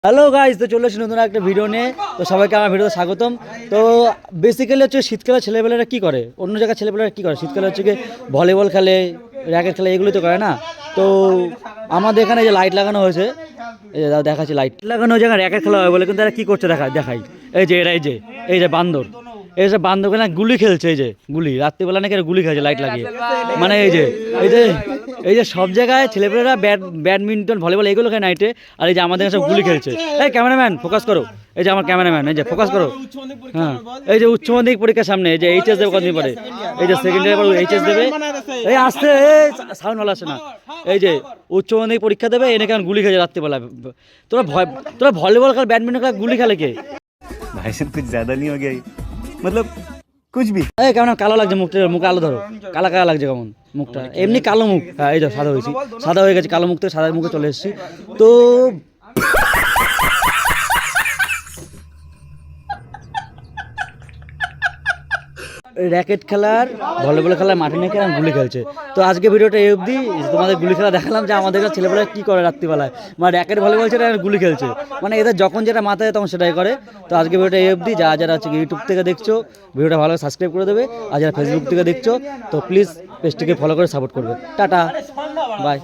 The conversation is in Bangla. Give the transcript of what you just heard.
হ্যালো গাইস, তো চলে এসেছি নতুন একটা ভিডিও নিয়ে। তো সবাইকে আমার ভিডিওতে স্বাগতম। তো বেসিক্যালি হচ্ছে শীতকালে ছেলেবেলারা কী করে, অন্য জায়গায় ছেলেবেলারা কী করে, শীতকালে হচ্ছে কি ভলিবল খেলে, র্যাকেট খেলে, এগুলো তো করে না। তো আমাদের এখানে যে লাইট লাগানো হয়েছে, এই যে দেখাচ্ছি লাইট লাগানো হয়েছে, এখানে র্যাকেট খেলা হয় বলে, কিন্তু তারা কী করছে দেখাই এই যে এরা এই যে বান্দর, এই যে বান্ধব না গুলি খেলছে, এই যে গুলি রাত্রিবেলা নাকি গুলি খেলছে লাইট লাগিয়ে। মানে এই যে সব জায়গায় ছেলেপেলেরা ব্যাডমিন্টন ভলিবল এগুলো খেলে নাইটে, আর এই যে আমাদের সব গুলি খেলছে। এই ক্যামেরাম্যান ফোকাস করো, এই যে আমার ক্যামেরাম্যান, এই যে ফোকাস করো। হ্যাঁ, এই যে উচ্চ মাধ্যমিক পরীক্ষার সামনে, এই যে এইচএস দেবে কতদিন পরে, এই যে সেকেন্ড ইয়ার পর এইচএস দেবে, এই আসছে সাউন্ড হল আসে না, এই যে উচ্চ মাধ্যমিক পরীক্ষা দেবে, এনে কেমন গুলি খেলছে রাত্রিবেলা। তোরা ভলিবল খেল, ব্যাডমিন্টন খেলা, গুলি খেলে কে? भाई साहब कुछ ज्यादा नहीं हो गया ये? मतलब कुछ भी। এই কেমন কালো লাগছে মুখটা, মুখে আলো ধরো, কালা কালা লাগছে কেমন মুখটা, এমনি কালো মুখ। হ্যাঁ, এই তো সাদা হয়েছি, সাদা হয়ে গেছে, কালো মুখ থেকে সাদা মুখে চলে এসেছি। তো র্যাকেট খেলার, ভলিবল খেলার মাঠে নাকি আর গুলি খেলছে। তো আজকে ভিডিওটা এই অবধি, তোমাদের গুলি খেলা দেখালাম যে আমাদের ছেলেবেলা কী করে রাত্রিবেলায়, মানে র্যাকেট ভলিবল ছেড়ে আর গুলি খেলছে, মানে এদের যখন যেটা মাথায় তখন সেটাই করে। তো আজকে ভিডিওটা এই অবধি। যারা হচ্ছে ইউটিউব থেকে দেখছো ভিডিওটা ভালো সাবস্ক্রাইব করে দেবে, আর যারা ফেসবুক থেকে দেখছো তো প্লিজ পেজটিকে ফলো করে সাপোর্ট করবে। Tata, by.